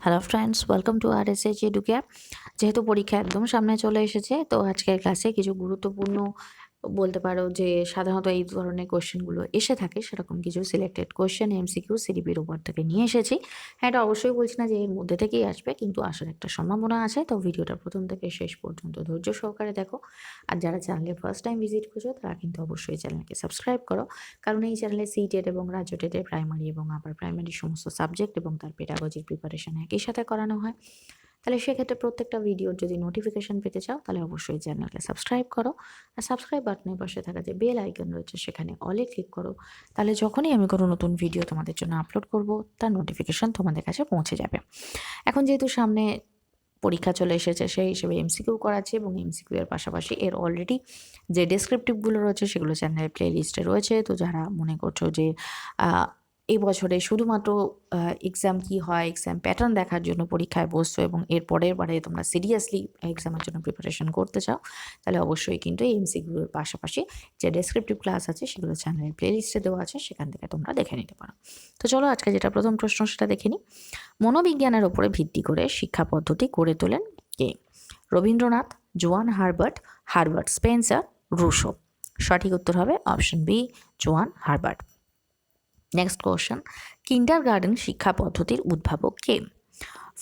Hello friends, welcome to R S H Educare. যেহেতু পরীক্ষা একদম সামনে চলে এসেছে, তো আজকের ক্লাসে কিছু গুরুত্বপূর্ণ বলতে পারো যে সাধারণত এই ধরনের কোয়েশ্চেনগুলো এসে থাকে, সেরকম কিছু সিলেক্টেড কোয়েশ্চেন এমসিকিউ সিডিপির উপর থেকে নিয়ে এসেছি। হ্যাঁ, এটা অবশ্যই বলছি না যে এর মধ্যে থেকেই আসবে, কিন্তু আসার একটা সম্ভাবনা আছে। তো ভিডিওটা প্রথম থেকে শেষ পর্যন্ত ধৈর্য সহকারে দেখো। আর যারা চ্যানেলে ফার্স্ট টাইম ভিজিট করছো, তারা কিন্তু অবশ্যই চ্যানেলকে সাবস্ক্রাইব করো, কারণ এই চ্যানেলে সিটেট এবং রাজ্য টেটের প্রাইমারি এবং আপার প্রাইমারি সমস্ত সাবজেক্ট এবং তার পেডাগজির প্রিপারেশন একই সাথে করানো হয়। তাহলে সেক্ষেত্রে প্রত্যেকটা ভিডিওর যদি নোটিফিকেশন পেতে চাও, তাহলে অবশ্যই চ্যানেলকে সাবস্ক্রাইব করো। আর সাবস্ক্রাইব বাটনের পাশে থাকা যে বেল আইকন রয়েছে, সেখানে অলে ক্লিক করো। তাহলে যখনই আমি কোনো নতুন ভিডিও তোমাদের জন্য আপলোড করব, তার নোটিফিকেশন তোমাদের কাছে পৌঁছে যাবে। এখন যেহেতু সামনে পরীক্ষা চলে এসেছে, সেই হিসেবে এমসিকিউ করাচ্ছি, এবং এমসিকিউ এর পাশাপাশি এর অলরেডি যে ডেসক্রিপটিভগুলো রয়েছে, সেগুলো চ্যানেলের প্লে লিস্টে রয়েছে। তো যারা মনে করছো যে এই বছরে শুধুমাত্র এক্সাম কী হয়, এক্সাম প্যাটার্ন দেখার জন্য পরীক্ষায় বসছো এবং এর পরের বারে তোমরা সিরিয়াসলি এক্সামের জন্য প্রিপারেশন করতে চাও, তাহলে অবশ্যই কিন্তু এই এমসিকিউর পাশাপাশি যে ডেসক্রিপটিভ ক্লাস আছে, সেগুলো চ্যানেলের প্লে লিস্টে দেওয়া আছে, সেখান থেকে তোমরা দেখে নিতে পারো। তো চলো আজকে যেটা প্রথম প্রশ্ন, সেটা দেখে নিই। মনোবিজ্ঞানের ওপরে ভিত্তি করে শিক্ষা পদ্ধতি গড়ে তোলেন কে? রবীন্দ্রনাথ, জোয়ান হারবার্ট, হারবার্ট স্পেন্সার, রুশো। সঠিক উত্তর হবে option B, Johann Herbart. Next question, kindergarten শিক্ষা পদ্ধতির উদ্ভাবক কে?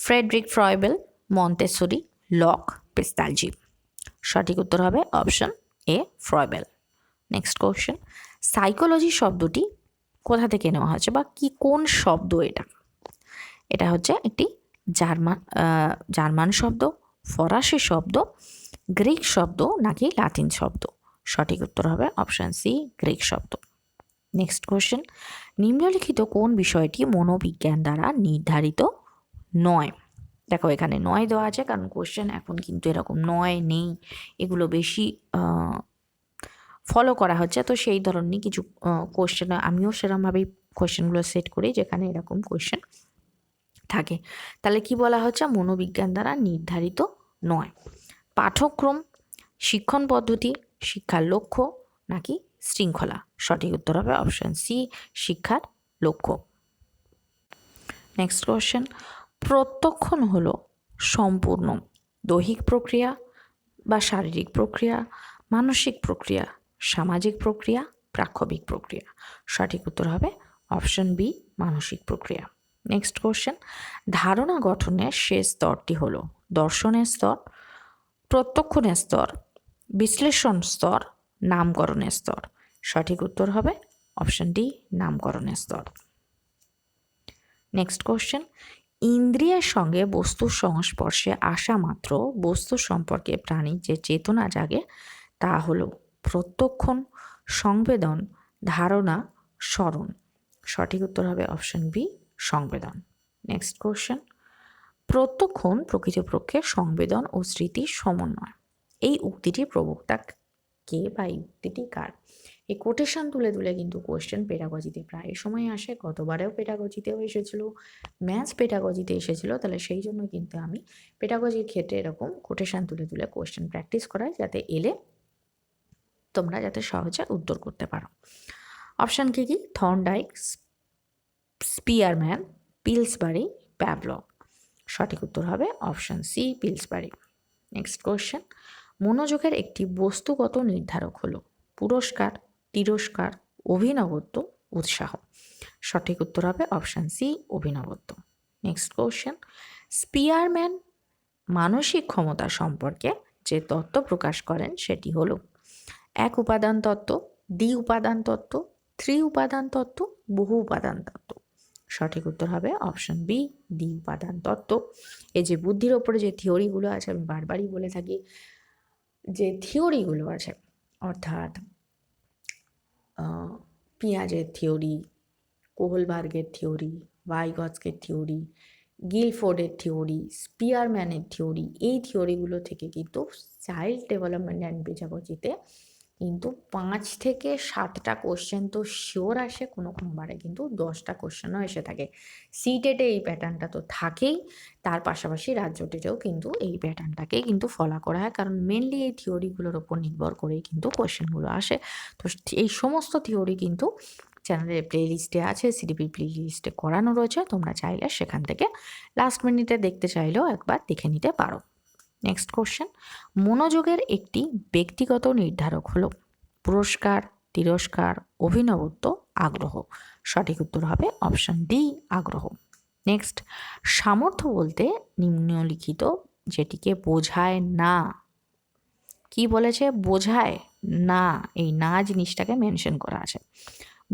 Friedrich Froebel, Montessori, Locke, Pestalozzi. সঠিক উত্তর হবে option A, Froebel. Next question, psychology শব্দটি কোথা থেকে নেওয়া হয়েছে, বা কি কোন শব্দ এটা? এটা হচ্ছে একটি জার্মান শব্দ, ফরাসি শব্দ, গ্রিক শব্দ, নাকি লাতিন শব্দ? সঠিক উত্তর হবে অপশন সি, গ্রিক শব্দ। নেক্সট কোশ্চেন, নিম্নলিখিত কোন বিষয়টি মনোবিজ্ঞান দ্বারা নির্ধারিত নয়? দেখো, এখানে নয় দেওয়া আছে, কারণ কোশ্চেন এখন কিন্তু এরকম নয় নেই, এগুলো বেশি ফলো করা হচ্ছে। তো সেই ধরনের কিছু কোশ্চেন আমিও সেরকমভাবেই কোশ্চেনগুলো সেট করি, যেখানে এরকম কোশ্চেন থাকে। তাহলে কি বলা হচ্ছে? মনোবিজ্ঞান দ্বারা নির্ধারিত নয়। পাঠ্যক্রম, শিক্ষণ পদ্ধতি, শিক্ষার লক্ষ্য, নাকি শৃঙ্খলা? সঠিক উত্তর হবে অপশন সি, শিক্ষার লক্ষ্য। নেক্সট কোশ্চেন, প্রত্যক্ষণ হলো সম্পূর্ণ দৈহিক প্রক্রিয়া বা শারীরিক প্রক্রিয়া, মানসিক প্রক্রিয়া, সামাজিক প্রক্রিয়া, প্রাক্ষবিক প্রক্রিয়া? সঠিক উত্তর হবে অপশন বি, মানসিক প্রক্রিয়া। নেক্সট কোশ্চেন, ধারণা গঠনের শেষ স্তরটি হলো দর্শনের স্তর, প্রত্যক্ষণের স্তর, বিশ্লেষণ স্তর, নামকরণের স্তর? সঠিক উত্তর হবে অপশন ডি, নামকরণের স্তর। নেক্সট কোশ্চেন, ইন্দ্রিয়ের সঙ্গে বস্তুর সংস্পর্শে আসা মাত্র বস্তু সম্পর্কে প্রাণীর যে চেতনা জাগে, তা হলো প্রত্যক্ষণ, সংবেদন, ধারণা, স্মরণ? সঠিক উত্তর হবে অপশন বি, সংবেদন। নেক্সট কোশ্চেন, প্রত্যক্ষণ প্রকৃতপক্ষে সংবেদন ও স্মৃতির সমন্বয়। এই উক্তিটির প্রবক্তা কে, বা এই উক্তিটি কার? এই কোটেশন তুলে তুলে কিন্তু কোয়েশ্চেন পেডাগজিতে প্রায় সময় আসে, গতবারেও পেডাগজিতেও এসেছিল, ম্যাথস পেডাগজিতে এসেছিল। তাহলে সেই জন্য কিন্তু আমি পেডাগজির ক্ষেত্রে এরকম কোটেশন তুলে তুলে কোয়েশ্চেন প্র্যাকটিস করাই, যাতে এলে তোমরা যাতে সহজে উত্তর করতে পারো। অপশান কি কি? Thorndike, Spearman, Pillsbury, Pavlov? সঠিক উত্তর হবে option C, Pillsbury. Next question, মনোযোগের একটি বস্তুগত নির্ধারক হলো পুরস্কার, তিরস্কার, অভিনবত্ব, উৎসাহ? সঠিক উত্তর হবে অপশান সি, অভিনবত্ব। নেক্সট কোয়েশ্চেন, স্পিয়ারম্যান মানসিক ক্ষমতা সম্পর্কে যে তত্ত্ব প্রকাশ করেন, সেটি হলো এক উপাদান তত্ত্ব, দ্বি উপাদান তত্ত্ব, ত্রি উপাদান তত্ত্ব, বহু উপাদান তত্ত্ব? সঠিক উত্তর হবে অপশন বি, দ্বি উপাদান তত্ত্ব। এই যে বুদ্ধির ওপরে যে থিওরিগুলো আছে, আমি বারবারই বলে থাকি, যে থিওরিগুলো আছে, অর্থাৎ পিঁয়াজের থিওরি, কোহলবার্গের থিওরি, ভাইগৎসকের থিওরি, গিলফোর্ডের থিওরি, স্পিয়ারম্যানের থিওরি, এই থিওরিগুলো থেকে কিন্তু চাইল্ড ডেভেলপমেন্ট অ্যান্ড পেডাগজিতে কিন্তু 5 থেকে 7টা কোশ্চেন তো শিওর আসে, কোনো বারে কিন্তু 10টা কোশ্চেনও এসে থাকে। সিটেটে এই প্যাটার্নটা তো থাকেই, তার পাশাপাশি রাজ্য টেটেও কিন্তু এই প্যাটার্নটাকেই কিন্তু ফলো করা হয়, কারণ মেনলি এই থিওরিগুলোর ওপর নির্ভর করেই কিন্তু কোশ্চেনগুলো আসে। তো এই সমস্ত থিওরি কিন্তু চ্যানেলের প্লেলিস্টে আছে, সিডিপির প্লেলিস্টে করানো রয়েছে, তোমরা চাইলে সেখান থেকে লাস্ট মিনিটে দেখতে চাইলেও একবার দেখে নিতে পারো। নেক্সট কোশ্চেন, মনোযোগের একটি ব্যক্তিগত নির্ধারক হলো পুরস্কার, তিরস্কার, অভিনবত্ব, আগ্রহ। সঠিক উত্তর হবে অপশন ডি, আগ্রহ। নেক্সট, সামর্থ্য বলতে নিম্নলিখিত যেটিকে বোঝায় না। কি বলেছে? বোঝায় না, এই না জিনিসটাকে মেনশন করা আছে।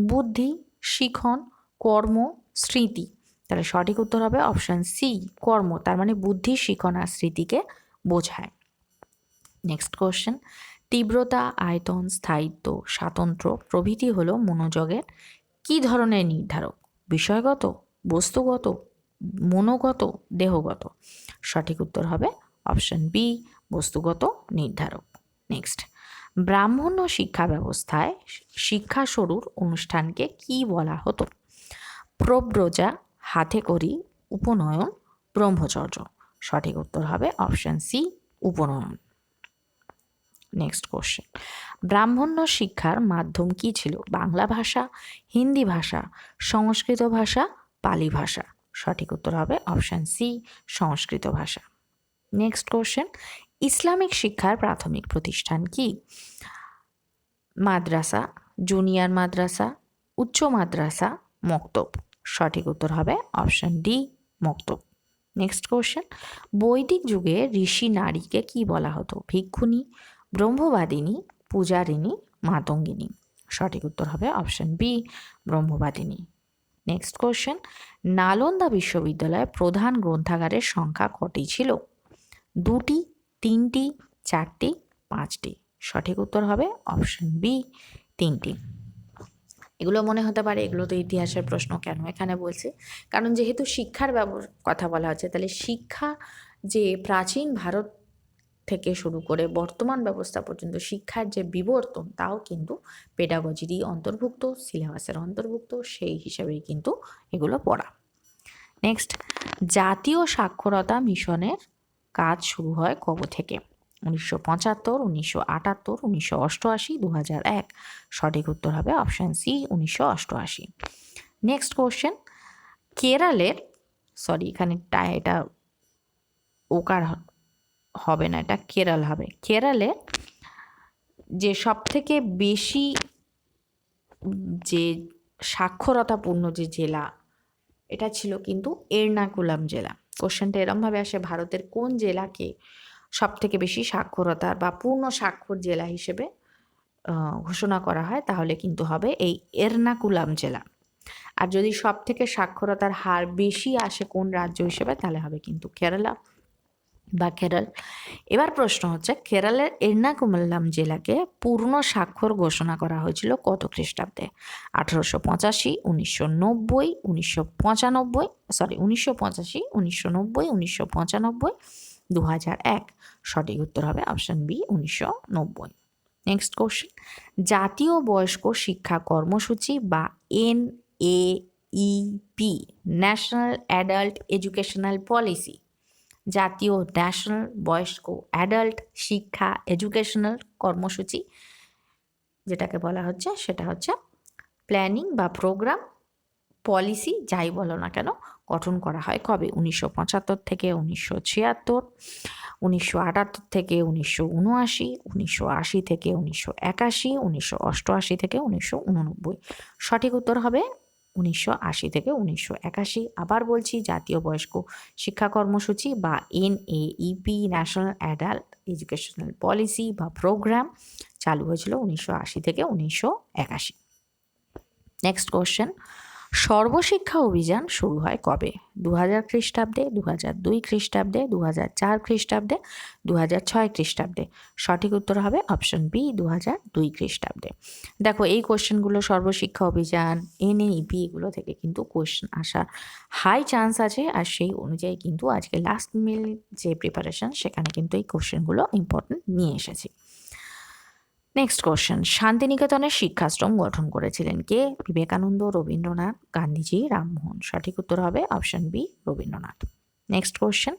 বুদ্ধি, শিখন, কর্ম, স্মৃতি। তাহলে সঠিক উত্তর হবে অপশন সি, কর্ম। তার মানে বুদ্ধি, শিখন আর স্মৃতিকে বোঝায়। নেক্সট কোশ্চেন, তীব্রতা, আয়তন, স্থায়িত্ব, স্বাতন্ত্র্য প্রভৃতি হলো মনোযোগের কি ধরনের নির্ধারক? বিষয়গত, বস্তুগত, মনোগত, দেহগত। সঠিক উত্তর হবে অপশন বি, বস্তুগত নির্ধারক। নেক্সট, ব্রাহ্মণ্য শিক্ষা ব্যবস্থায় শিক্ষা শুরুর অনুষ্ঠানকে কি বলা হতো? প্রব্রজা, হাতেখড়ি, উপনয়ন, ব্রহ্মচর্য। সঠিক উত্তর হবে অপশন সি, উপনয়ন। নেক্সট কোশ্চেন, ব্রাহ্মণ্য শিক্ষার মাধ্যম কি ছিল? বাংলা ভাষা, হিন্দি ভাষা, সংস্কৃত ভাষা, পালি ভাষা। সঠিক উত্তর হবে অপশন সি, সংস্কৃত ভাষা। নেক্সট কোশ্চেন, ইসলামিক শিক্ষার প্রাথমিক প্রতিষ্ঠান কি? মাদ্রাসা, জুনিয়র মাদ্রাসা, উচ্চ মাদ্রাসা, মক্তব। সঠিক উত্তর হবে অপশন ডি, মক্তব। নেক্সট কোশ্চেন, বৈদিক যুগে ঋষি নারীকে কি বলা হতো? ভিক্ষুণী, ব্রহ্মবাদিনী, পূজারিণী, মাতঙ্গিনী। সঠিক উত্তর হবে অপশন বি, ব্রহ্মবাদিনী। নেক্সট কোশ্চেন, নালন্দা বিশ্ববিদ্যালয়ে প্রধান গ্রন্থাগারের সংখ্যা কটি ছিল? 2টি, 3টি, 4টি, 5টি। সঠিক উত্তর হবে অপশন বি, 3টি। এগুলো মনে হতে পারে এগুলো তো ইতিহাসের প্রশ্ন, কেন এখানে বলছে? কারণ যেহেতু শিক্ষার কথা বলা হচ্ছে, তাহলে শিক্ষা যে প্রাচীন ভারত থেকে শুরু করে বর্তমান ব্যবস্থা পর্যন্ত শিক্ষার যে বিবর্তন, তাও কিন্তু পেডাগজিরই অন্তর্ভুক্ত, সিলেবাসের অন্তর্ভুক্ত, সেই হিসাবেই কিন্তু এগুলো পড়া। নেক্সট, জাতীয় সাক্ষরতা মিশনের কাজ শুরু হয় কবে থেকে? 1975, 1978, 1988, 2001। সঠিক উত্তর হবে অপশান সি, 1988। নেক্সট কোশ্চেন, কেরালের, সরি এখানে এটা ওকার হবে না, এটা কেরল হবে। কেরালে যে সব থেকে বেশি যে সাক্ষরতাপূর্ণ যে জেলা, এটা ছিল কিন্তু এর্নাকুলাম জেলা। কোশ্চেনটা এরমভাবে আসে, ভারতের কোন জেলাকে সব থেকে বেশি সাক্ষরতার বা পূর্ণ স্বাক্ষর জেলা হিসেবে ঘোষণা করা হয়, তাহলে কিন্তু হবে এই এর্নাকুলাম জেলা। আর যদি সব থেকে সাক্ষরতার হার বেশি আসে কোন রাজ্য হিসেবে, তাহলে হবে কিন্তু কেরালা বা কেরল। এবার প্রশ্ন হচ্ছে, কেরলের এর্নাকুলাম জেলাকে পূর্ণ স্বাক্ষর ঘোষণা করা হয়েছিল কত খ্রিস্টাব্দে? 1885, 1990, 1995, 1985, 1990, 1995, 2001। সঠিক উত্তর হবে অপশন বি, 1990। নেক্সট কোশ্চেন, জাতীয় বয়স্ক শিক্ষা কর্মসূচি বা NAEP, national adult educational policy, জাতীয় ন্যাশনাল বয়স্ক অ্যাডাল্ট শিক্ষা এডুকেশনাল কর্মসূচি যেটাকে বলা হচ্ছে, সেটা হচ্ছে প্ল্যানিং বা প্রোগ্রাম, পলিসি যাই বলো না কেন, গঠন করা হয় কবে? 1975 থেকে 1976, 1978 থেকে 1979, 1980 থেকে 1981, 1988 থেকে 1989। সঠিক উত্তর হবে 1980 থেকে 1981। আবার বলছি, জাতীয় বয়স্ক শিক্ষা কর্মসূচি বা NAEP, national adult educational policy বা প্রোগ্রাম চালু হয়েছিল 1980 থেকে 1981। নেক্সট কোশ্চেন, সর্বশিক্ষা অভিযান শুরু হয় কবে? 2000 খ্রিস্টাব্দে, 2002 খ্রিস্টাব্দে, 2004 খ্রিস্টাব্দে, 2006 খ্রিস্টাব্দে। সঠিক উত্তর হবে অপশন বি, 2002 খ্রিস্টাব্দে। দেখো এই কোশ্চেনগুলো সর্বশিক্ষা অভিযান, NAEP এগুলো থেকে কিন্তু কোশ্চেন আসার হাই চান্স আছে, আর সেই অনুযায়ী কিন্তু আজকে লাস্ট মিনিট যে প্রিপারেশন, সেখানে কিন্তু এই কোশ্চেনগুলো ইম্পর্টেন্ট নিয়ে এসেছি। নেক্সট কোশ্চেন, শান্তিনিকেতনের শিক্ষাশ্রম গঠন করেছিলেন কে? বিবেকানন্দ, রবীন্দ্রনাথ, গান্ধীজি, রামমোহন। সঠিক উত্তর হবে option B, Rabindranath. Next question,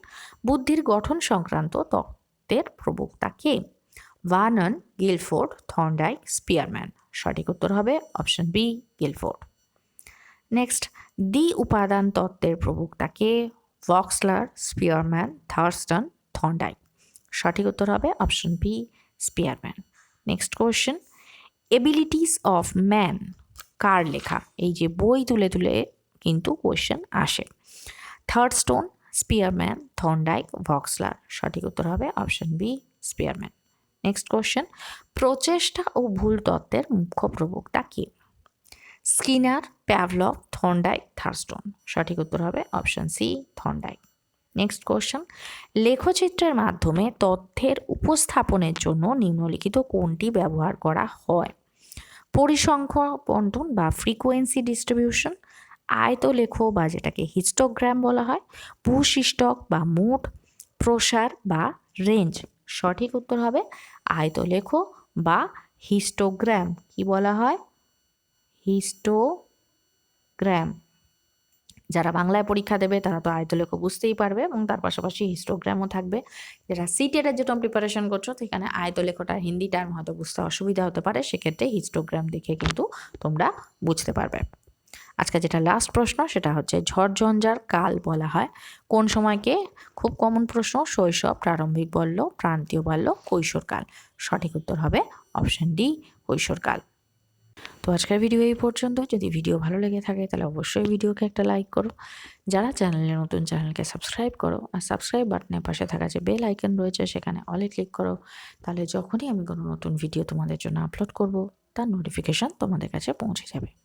বুদ্ধির গঠন সংক্রান্ত তত্ত্বের প্রবক্তা কে? Vernon, Guilford, Thorndike, Spearman. সঠিক উত্তর হবে অপশন বি, গিলফোর্ড। নেক্সট, দ্বি উপাদান তত্ত্বের প্রবক্তা কে? Wechsler, Spearman, Thurstone, Thorndike. সঠিক উত্তর হবে option B, Spearman. Next question, abilities of man কার লেখা? এই যে বই তুলে তুলে কিন্তু কোয়েশ্চেন আসে। Thurstone, Spearman, Thorndike, Wechsler. সঠিক উত্তর হবে option B, Spearman. Next question, প্রচেষ্টা ও ভুল তত্ত্বের মুখ্য প্রবক্তা কে? Skinner, Pavlov, Thorndike, Thurstone. সঠিক উত্তর হবে option C, Thorndike. Next question, লেখচিত্রের মাধ্যমে তথ্যের উপস্থাপনের জন্য নিম্নলিখিত কোনটি ব্যবহার করা হয়? পরিসংখ্যা বন্টন বা ফ্রিকোয়েন্সি ডিস্ট্রিবিউশন, আয়তলেখ বা যেটাকে হিস্টোগ্রাম বলা হয়, ভূশিষ্টক বা মোট, প্রসার বা রেঞ্জ। সঠিক উত্তর হবে আয়তলেখ বা হিস্টোগ্রাম। কি বলা হয়? হিস্টোগ্রাম। যারা বাংলায় পরীক্ষা দেবে তারা তো আয়তলেখ বুঝতেই পারবে এবং তার পাশাপাশি হিস্টোগ্রামও থাকবে। যারা সিটেটের জন্য প্রিপারেশন করছো সেখানে আয়তলেখটা হিন্দি টার্ম হয়তো বুঝতে অসুবিধা হতে পারে, সেক্ষেত্রে হিস্টোগ্রাম দেখে কিন্তু তোমরা বুঝতে পারবে। আজকে যেটা লাস্ট প্রশ্ন সেটা হচ্ছে ঝড়ঝঞ্ঝার কাল বলা হয় কোন সময়কে? খুব কমন প্রশ্ন, শৈশব, প্রারম্ভিক বাল্য, প্রান্তীয় বাল্য, কৈশোরকাল। সঠিক উত্তর হবে অপশন ডি, কৈশোরকাল। তো আজকের ভিডিও এই পর্যন্ত। যদি ভিডিও ভালো লেগে থাকে তাহলে অবশ্যই ভিডিওকে একটা লাইক করো। যারা চ্যানেলে নতুন, চ্যানেলকে সাবস্ক্রাইব করো, আর সাবস্ক্রাইব বাটনের পাশে থাকা যে বেল আইকন রয়েছে সেখানে অলে ক্লিক করো। তাহলে যখনই আমি কোনো নতুন ভিডিও তোমাদের জন্য আপলোড করব তার নোটিফিকেশান তোমাদের কাছে পৌঁছে যাবে।